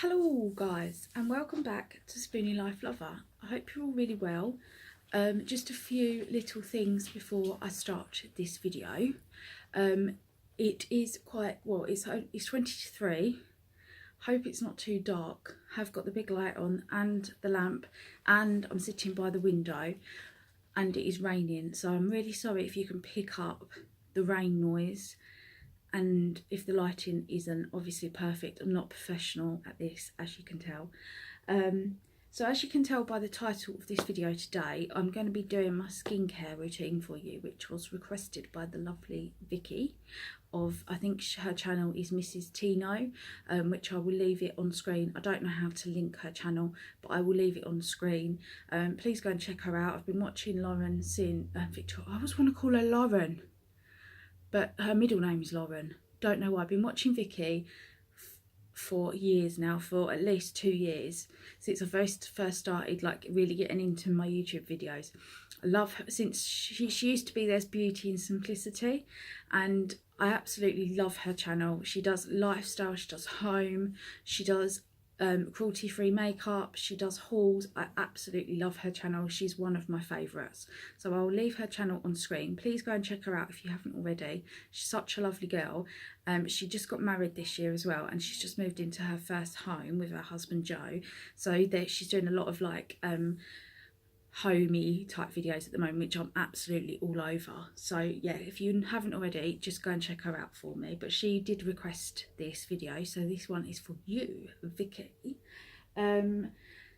Hello guys, and welcome back to Spoonie Life Lover. I hope you're all really well. Just a few little things before I start this video. It is quite, well, it's 23. Hope it's not too dark. Have got the big light on and the lamp, and I'm sitting by the window and it is raining, so I'm really sorry if you can pick up the rain noise. And if the lighting isn't obviously perfect, I'm not professional at this, as you can tell. So as you can tell by the title of this video today, I'm going to be doing my skincare routine for you, which was requested by the lovely Vicky of, I think her channel is Mrs. Tino, which I will leave it on screen. I don't know how to link her channel, but I will leave it on screen. Please go and check her out. I've been watching Lauren since, Victoria, I always want to call her Lauren, but her middle name is Lauren. Don't know why. I've been watching Vicky for years now, for at least 2 years, since I first started like really getting into my YouTube videos. I love her since she used to be There's Beauty in Simplicity, and I absolutely love her channel. She does lifestyle, she does home, she does cruelty-free makeup, she does hauls. I absolutely love her channel. She's one of my favourites, so I'll leave her channel on screen. Please go and check her out if you haven't already. She's such a lovely girl. She just got married this year as well, and she's just moved into her first home with her husband Joe, so she's doing a lot of like homey type videos at the moment, which I'm absolutely all over. So yeah, if you haven't already, just go and check her out for me. But she did request this video, so this one is for you, Vicky.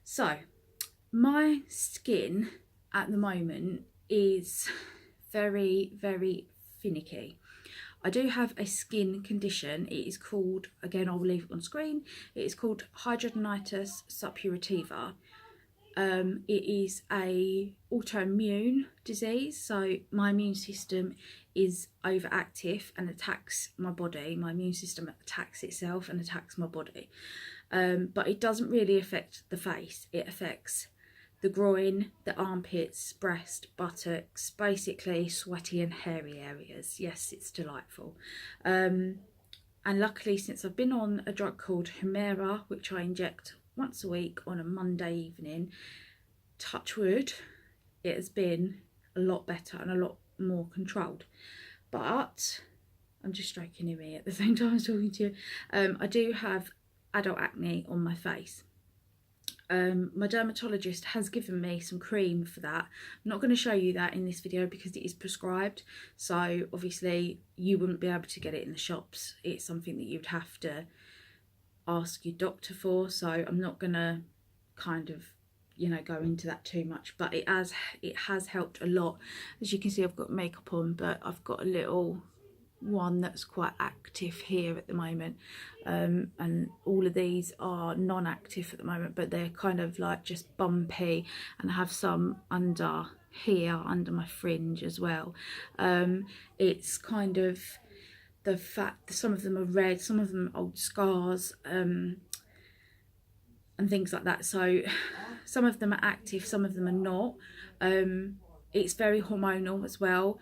So my skin at the moment is very finicky. I do have a skin condition. It is called, again I will leave it on screen, it is called hidradenitis suppurativa. It is a autoimmune disease, so my immune system is overactive and attacks my body. My immune system attacks itself and attacks my body, but it doesn't really affect the face. It affects the groin, the armpits, breast, buttocks, basically sweaty and hairy areas. Yes, it's delightful. And luckily, since I've been on a drug called Humira, which I inject once a week on a Monday evening, touch wood, it has been a lot better and a lot more controlled. But I'm just stroking him here at the same time as talking to you. I do have adult acne on my face. My dermatologist has given me some cream for that. I'm not going to show you that in this video because it is prescribed, so obviously you wouldn't be able to get it in the shops. It's something that you'd have to ask your doctor for, so I'm not gonna kind of, you know, go into that too much, but it has helped a lot. As you can see, I've got makeup on, but I've got a little one that's quite active here at the moment, and all of these are non-active at the moment, but they're kind of like just bumpy, and I have some under here under my fringe as well. It's kind of the fact that some of them are red, some of them are old scars, and things like that. So some of them are active, some of them are not. It's very hormonal as well.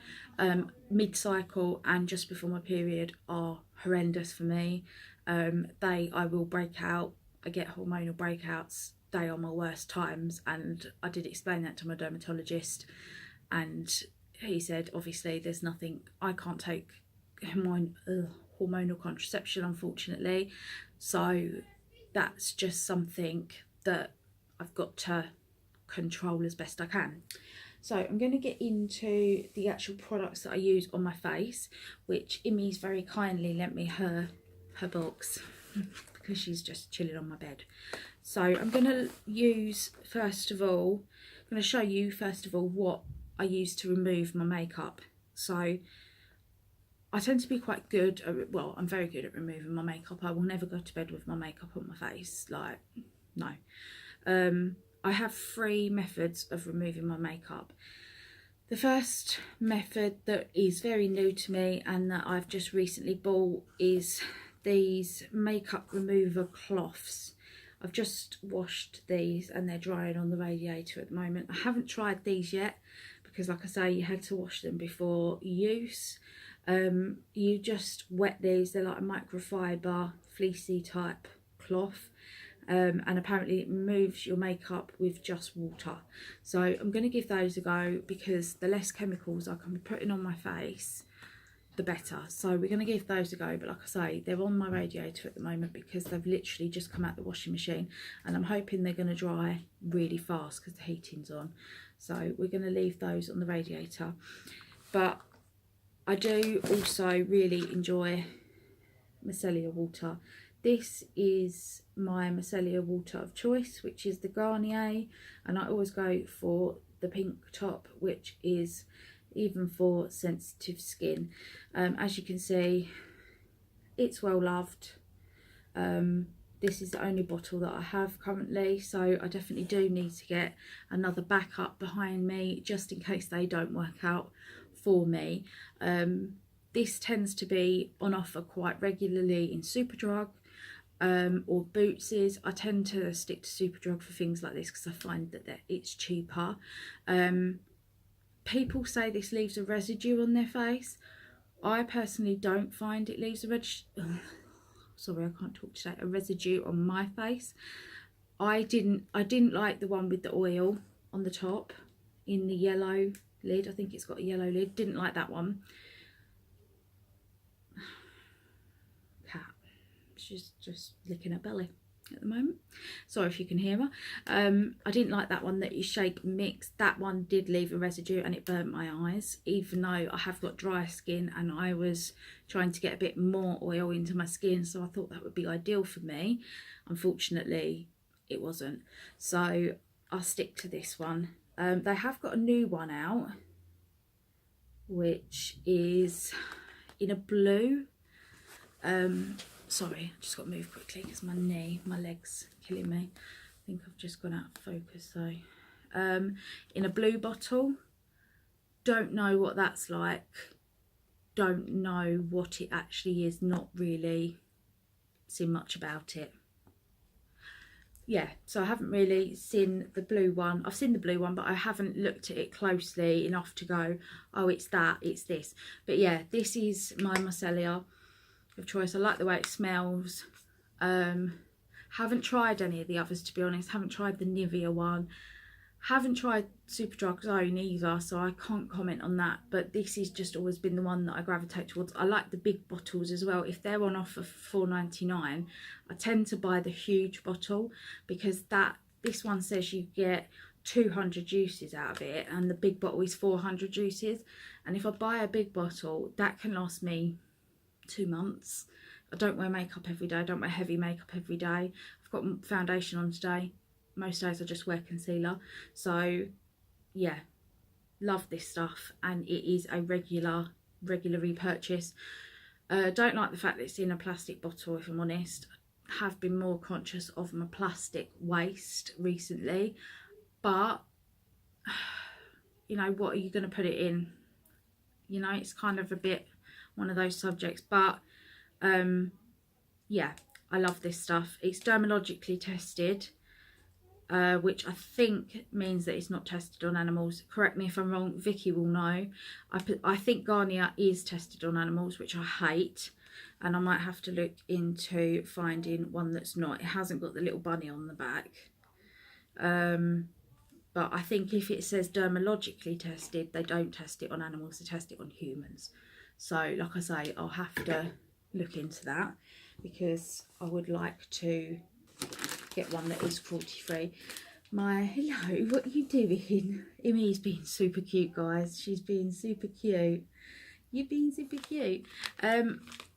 Mid-cycle and just before my period are horrendous for me. I will break out. I get hormonal breakouts. They are my worst times, and I did explain that to my dermatologist, and he said obviously there's nothing, I can't take hormonal contraception, unfortunately, so that's just something that I've got to control as best I can. So I'm going to get into the actual products that I use on my face, which Imi's very kindly lent me her box because she's just chilling on my bed. So I'm going to use, first of all, I'm going to show you first of all what I use to remove my makeup. So I tend to be quite good, well, I'm very good at removing my makeup. I will never go to bed with my makeup on my face, like, no. I have 3 methods of removing my makeup. The first method that is very new to me and that I've just recently bought is these makeup remover cloths. I've just washed these and they're drying on the radiator at the moment. I haven't tried these yet because, like I say, you had to wash them before use. You just wet these, they're like a microfiber fleecy type cloth, and apparently it removes your makeup with just water. So I'm going to give those a go, because the less chemicals I can be putting on my face, the better. So we're going to give those a go, but like I say, they're on my radiator at the moment because they've literally just come out the washing machine, and I'm hoping they're going to dry really fast because the heating's on. So we're going to leave those on the radiator. But I do also really enjoy micellar water. This is my micellar water of choice, which is the Garnier, and I always go for the pink top, which is even for sensitive skin. As you can see, it's well loved. This is the only bottle that I have currently, so I definitely do need to get another backup behind me just in case they don't work out for me. This tends to be on offer quite regularly in Superdrug or Boots's. I tend to stick to Superdrug for things like this because I find that it's cheaper. People say this leaves a residue on their face. I personally don't find it leaves a sorry, I can't talk today. A residue on my face. I didn't like the one with the oil on the top in the yellow lid. I think it's got a yellow lid. Didn't like that one. Cat. She's just licking her belly at the moment. Sorry if you can hear her. I didn't like that one that you shake and mix. That one did leave a residue and it burnt my eyes, even though I have got dry skin and I was trying to get a bit more oil into my skin, so I thought that would be ideal for me. Unfortunately it wasn't, so I'll stick to this one. They have got a new one out which is in a blue. Sorry, I just got to move quickly because my leg's killing me. I think I've just gone out of focus though. In a blue bottle. Don't know what that's like. Don't know what it actually is. Not really seen much about it. Yeah, so I haven't really seen the blue one. I've seen the blue one, but I haven't looked at it closely enough to go, oh, it's that, it's this. But yeah, this is my micellar of choice. I like the way it smells. Haven't tried any of the others, to be honest. Haven't tried the Nivea one. Haven't tried Superdrug's own either, so I can't comment on that. But this has just always been the one that I gravitate towards. I like the big bottles as well. If they're on offer for $4.99, I tend to buy the huge bottle because this one says you get 200 juices out of it, and the big bottle is 400 juices. And if I buy a big bottle, that can last me 2 months. I don't wear makeup every day. I don't wear heavy makeup every day. I've got foundation on today. Most days I just wear concealer. So yeah, love this stuff, and it is a regular repurchase. Don't like the fact that it's in a plastic bottle, if I'm honest. Have been more conscious of my plastic waste recently, but you know, what are you going to put it in? You know, it's kind of a bit one of those subjects, but yeah, I love this stuff. It's dermatologically tested, which I think means that it's not tested on animals. Correct me if I'm wrong, Vicky will know. I think Garnier is tested on animals, which I hate, and I might have to look into finding one that's not. It hasn't got the little bunny on the back, but I think if it says dermatologically tested, they don't test it on animals, they test it on humans. So like I say, I'll have to look into that because I would like to get one that is cruelty free. Hello, what are you doing? Emmy's being super cute, guys. She's being super cute. You're being super cute.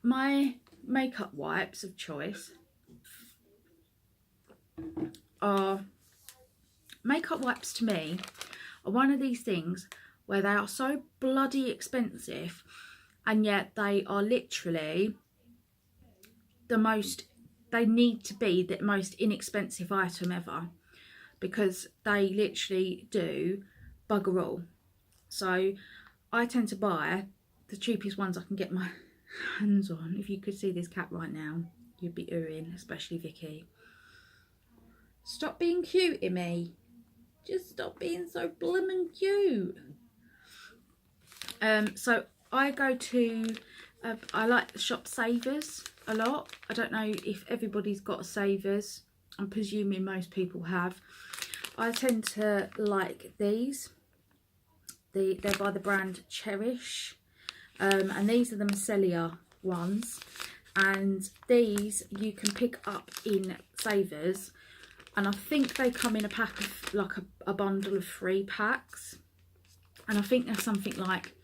My makeup wipes of choice are, makeup wipes to me are one of these things where they are so bloody expensive, and yet they are literally they need to be the most inexpensive item ever, because they literally do bugger all. So I tend to buy the cheapest ones I can get my hands on. If you could see this cat right now, you'd be oohing, especially Vicky. Stop being cute, Emmy. Just stop being so blimmin' cute. So I go to, I like the shop Savers a lot. I don't know if everybody's got a Savers. I'm presuming most people have. I tend to like these. They're by the brand Cherish, and these are the micellar ones, and these you can pick up in Savers, and I think they come in a pack of like a bundle of 3 packs, and I think there's something like,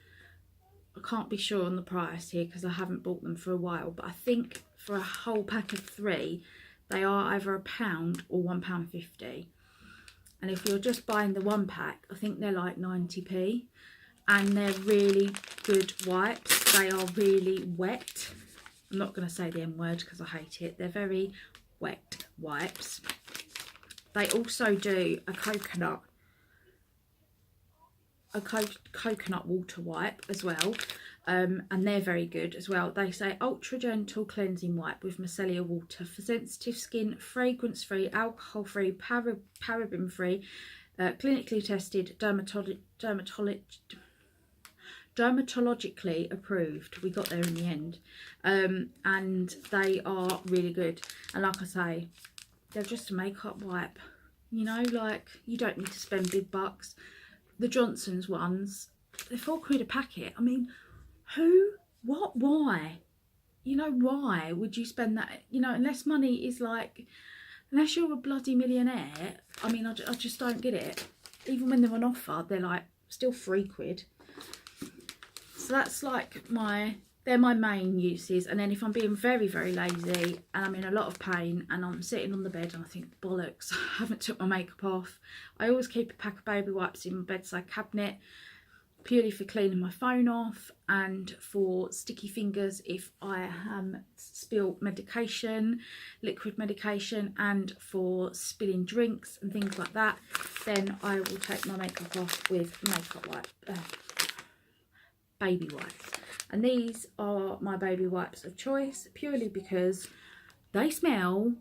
I can't be sure on the price here because I haven't bought them for a while, but I think for a whole pack of 3 they are either £1 or £1.50. And if you're just buying the 1 pack, I think they're like 90p. And they're really good wipes. They are really wet. I'm not going to say the M word because I hate it. They're very wet wipes. They also do a coconut water wipe as well. And they're very good as well. They say ultra gentle cleansing wipe with micellar water for sensitive skin, fragrance free, alcohol free, paraben free, clinically tested, dermatologically approved. We got there in the end. And they are really good. And like I say, they're just a makeup wipe. You know, like, you don't need to spend big bucks. The Johnson's ones, they're £4 a packet. I mean, who, what, why? You know, why would you spend that? You know, unless money is like, unless you're a bloody millionaire. I mean, I just don't get it. Even when they're on offer, they're like still £3. So that's like they're my main uses. And then if I'm being very, very lazy and I'm in a lot of pain and I'm sitting on the bed and I think, bollocks, I haven't took my makeup off, I always keep a pack of baby wipes in my bedside cabinet, purely for cleaning my phone off and for sticky fingers if I spill medication, liquid medication, and for spilling drinks and things like that. Then I will take my makeup off with baby wipes. And these are my baby wipes of choice purely because they smell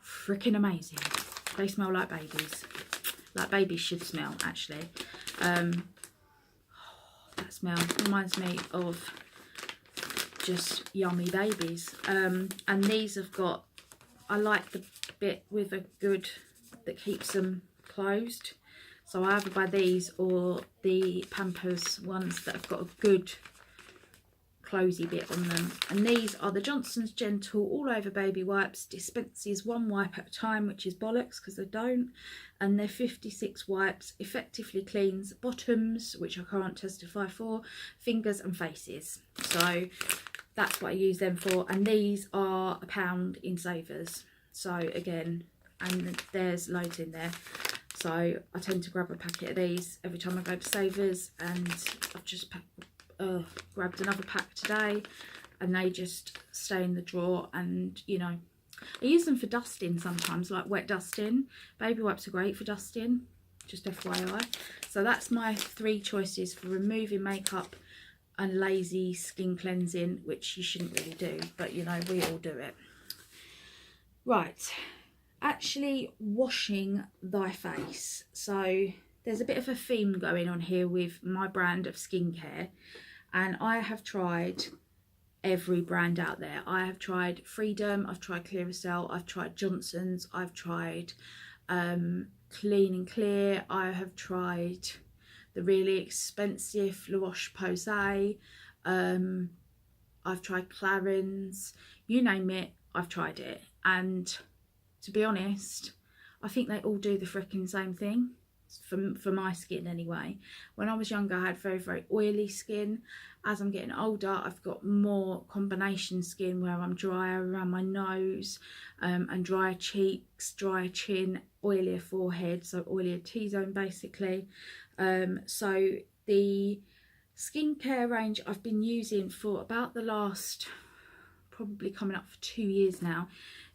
freaking amazing. They smell like babies. Like babies should smell, actually. That smell reminds me of just yummy babies. And these have got, I like the bit with a good, that keeps them closed. So I either buy these or the Pampers ones that have got a good closey bit on them. And these are the Johnson's Gentle All Over Baby Wipes. Dispenses 1 wipe at a time, which is bollocks because they don't. And they're 56 wipes. Effectively cleans bottoms, which I can't testify for, fingers and faces. So that's what I use them for. And these are £1 in Savers. So again, and there's loads in there. So I tend to grab a packet of these every time I go to Savers, and I've just grabbed another pack today, and they just stay in the drawer. And you know, I use them for dusting sometimes, like wet dusting. Baby wipes are great for dusting, just FYI. So that's my 3 choices for removing makeup and lazy skin cleansing, which you shouldn't really do, but you know, we all do it. Right, actually washing thy face. So there's a bit of a theme going on here with my brand of skincare, and I have tried every brand out there. I have tried Freedom, I've tried Clearasil, I've tried Johnson's, I've tried Clean and Clear, I have tried the really expensive La Roche-Posay, I've tried Clarins, you name it, I've tried it. And to be honest, I think they all do the freaking same thing, for my skin anyway. When I was younger, I had very, very oily skin. As I'm getting older, I've got more combination skin where I'm drier around my nose, and drier cheeks, drier chin, oilier forehead, so oilier T-zone basically. So the skincare range I've been using for about the last, probably coming up for 2 years now,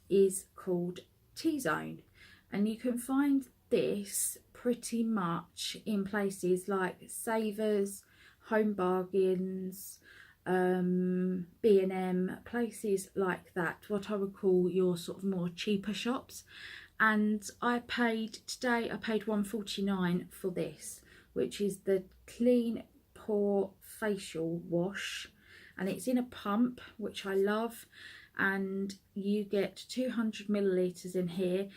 is called T-zone, and you can find this pretty much in places like Savers, Home Bargains, B&M, places like that, what I would call your sort of more cheaper shops. And I paid £1.49 for this, which is the Clean Pore Facial Wash, and it's in a pump, which I love. and you get 200 millilitres in here,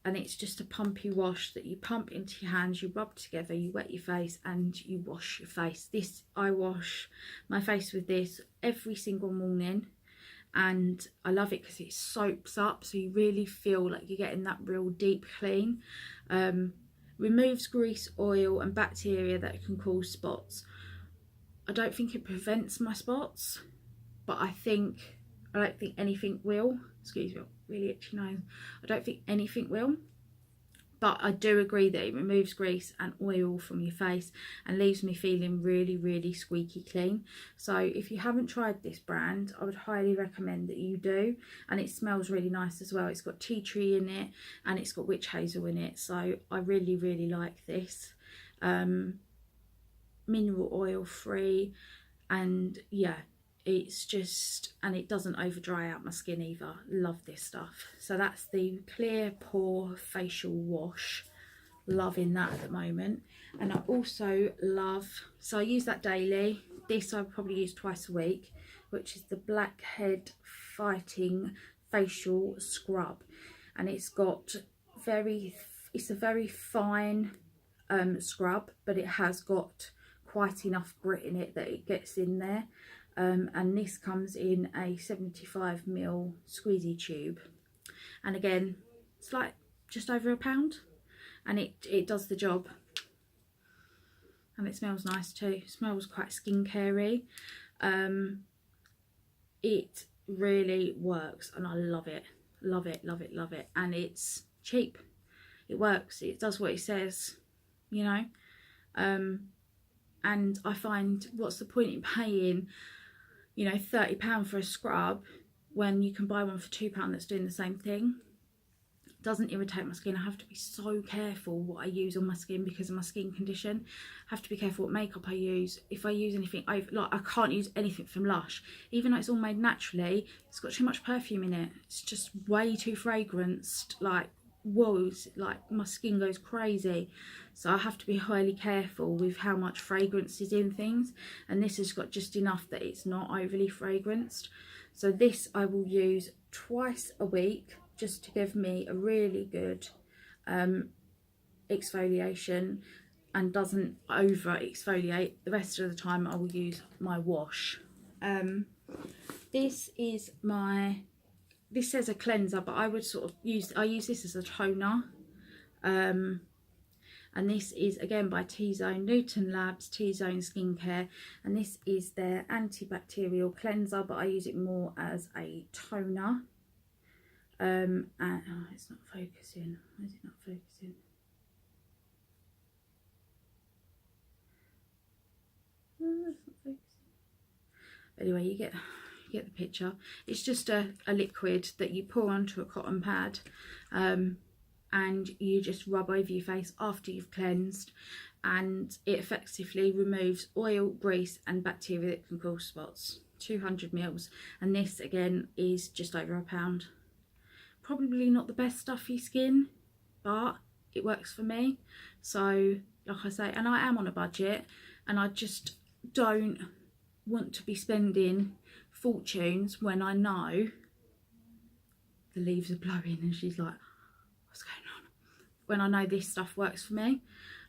and it's just a pumpy wash that you pump into your hands, you rub together, you wet your face and you wash your face. This, I wash my face with this every single morning, and I love it because it soaks up, so you really feel like you're getting that real deep clean. Removes grease, oil and bacteria that can cause spots. I don't think it prevents my spots, but I don't think anything will. Excuse me, really itchy nose. I don't think anything will, but I do agree that it removes grease and oil from your face and leaves me feeling really, really squeaky clean. So if you haven't tried this brand, I would highly recommend that you do. And it smells really nice as well. It's got tea tree in it and it's got witch hazel in it. So I really, really like this. Mineral oil free, and yeah, it's just, and it doesn't over dry out my skin either. Love this stuff. So that's the clear pore facial wash. Loving that at the moment. And I also love, so I use that daily. This I probably use twice a week, which is the Blackhead Fighting Facial Scrub, and it's got it's a very fine scrub, but it has got quite enough grit in it that it gets in there. And this comes in a 75ml squeezy tube, and again it's like just over £1, and it does the job, and it smells nice too. It smells quite skincare-y. It really works and I love it, love it, love it, love it. And it's cheap, it works, it does what it says, you know. And I find, what's the point in paying, you know, £30 for a scrub when you can buy one for £2 that's doing the same thing? It doesn't irritate my skin. I have to be so careful what I use on my skin because of my skin condition. I have to be careful what makeup I use. If I use anything, I can't use anything from Lush. Even though it's all made naturally, it's got too much perfume in it. It's just way too fragranced. Like, whoa, like my skin goes crazy. So I have to be highly careful with how much fragrance is in things, and this has got just enough that it's not overly fragranced. So this I will use twice a week just to give me a really good exfoliation and doesn't over exfoliate. The rest of the time I will use my wash. This says a cleanser, but I would sort of use this as a toner. And this is again by T-Zone, Newton Labs, T-Zone Skincare, and this is their antibacterial cleanser, but I use it more as a toner. And oh, it's not focusing. Why is it not focusing? Oh, it's not focusing. Anyway, you get the picture. It's just a liquid that you pour onto a cotton pad, and you just rub over your face after you've cleansed, and it effectively removes oil, grease and bacteria that can cause spots. 200 mils, and this again is just over £1. Probably not the best stuff for your skin, but it works for me. So like I say, and I am on a budget, and I just don't want to be spending fortunes when I know the leaves are blowing and she's like, what's going on? When I know this stuff works for me.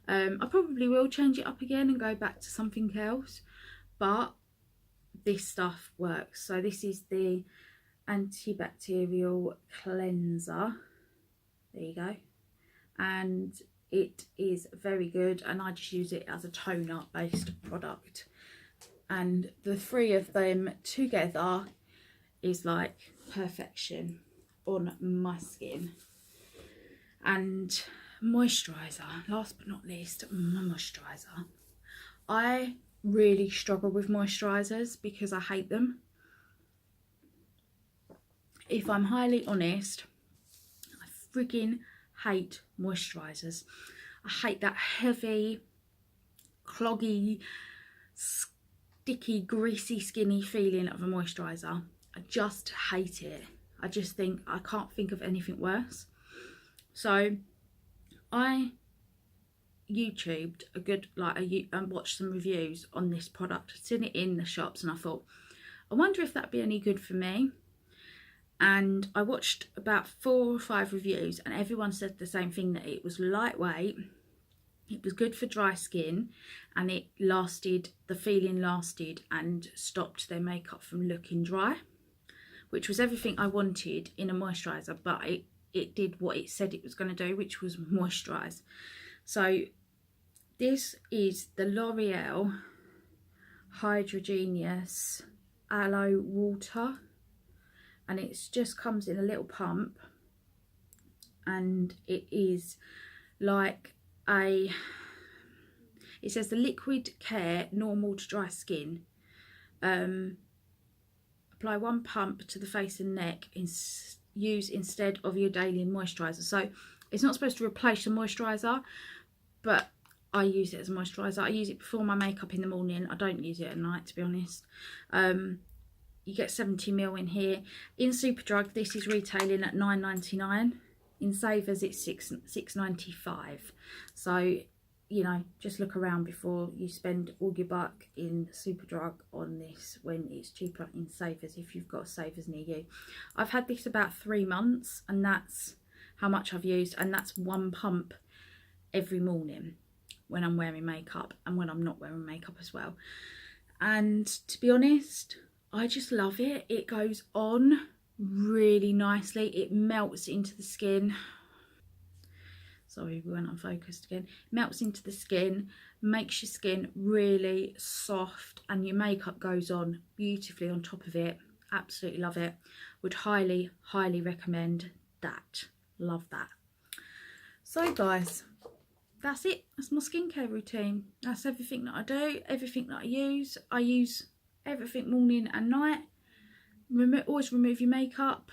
I probably will change it up again and go back to something else, but this stuff works. So this is the antibacterial cleanser, there you go, and it is very good, and I just use it as a toner based product, and the three of them together is like perfection on my skin. And moisturiser, last but not least, my moisturiser. I really struggle with moisturisers because I hate them. If I'm highly honest, I freaking hate moisturisers. I hate that heavy, cloggy, sticky, greasy, skinny feeling of a moisturiser. I just hate it. I just think, I can't think of anything worse. So I YouTubed and watched some reviews on this product. I'd seen it in the shops and I thought, I wonder if that'd be any good for me. and I watched about 4 or 5 reviews, and everyone said the same thing, that it was lightweight, it was good for dry skin, and it lasted, the feeling lasted and stopped their makeup from looking dry, which was everything I wanted in a moisturiser, but it did what it said it was going to do, which was moisturise. So this is the L'Oreal Hydrogenous Aloe Water, and it just comes in a little pump, and it is like it says the liquid care, normal to dry skin. Apply 1 pump to the face and neck, use instead of your daily moisturiser. So it's not supposed to replace your moisturiser, but I use it as a moisturiser. I use it before my makeup in the morning. I don't use it at night, to be honest. You get 70ml in here. In Superdrug, this is retailing at £9.99. In Savers, it's $6.95. So, you know, just look around before you spend all your buck in Superdrug on this, when it's cheaper in Savers, if you've got Savers near you. I've had this about 3 months, and that's how much I've used, and that's 1 pump every morning when I'm wearing makeup, and when I'm not wearing makeup as well. And to be honest, I just love it. It goes on really nicely. It melts into the skin. Sorry, we went unfocused again. Melts into the skin, makes your skin really soft, and your makeup goes on beautifully on top of it. Absolutely love it. Would highly, highly recommend that. Love that. So guys, that's it. That's my skincare routine. That's everything that I do, everything that I use. I use everything morning and night. Always remove your makeup,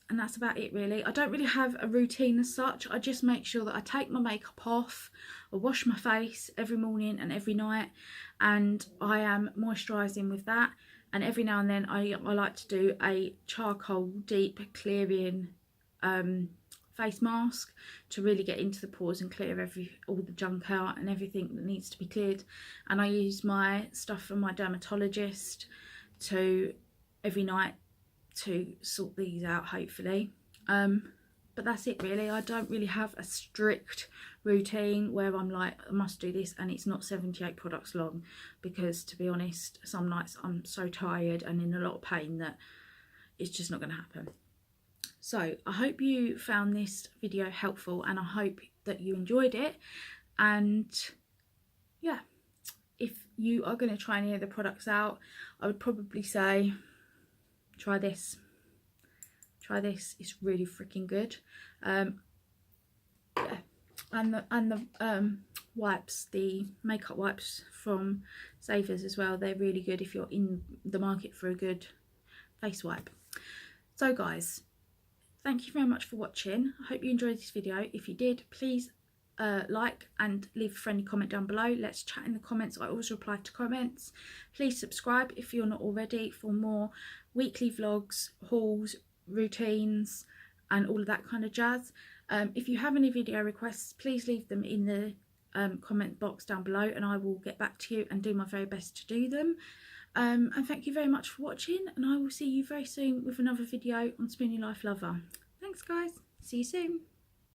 and that's about it really. I don't really have a routine as such. I just make sure that I take my makeup off, I wash my face every morning and every night, and I am moisturising with that. And every now and then I like to do a charcoal deep clearing face mask to really get into the pores and clear all the junk out and everything that needs to be cleared. And I use my stuff from my dermatologist to every night to sort these out, hopefully. But that's it really. I don't really have a strict routine where I'm like, I must do this, and it's not 78 products long, because to be honest, some nights I'm so tired and in a lot of pain that it's just not going to happen. So I hope you found this video helpful, and I hope that you enjoyed it. And yeah, if you are going to try any of the products out, I would probably say try this. Try this. It's really freaking good. Yeah, and the wipes, the makeup wipes from Savers as well. They're really good if you're in the market for a good face wipe. So guys, thank you very much for watching. I hope you enjoyed this video. If you did, please like and leave a friendly comment down below. Let's chat in the comments. I always reply to comments. Please subscribe if you're not already for more weekly vlogs, hauls, routines and all of that kind of jazz. If you have any video requests, please leave them in the comment box down below, and I will get back to you and do my very best to do them. And thank you very much for watching, and I will see you very soon with another video on Spoonie Life Lover. Thanks guys, see you soon.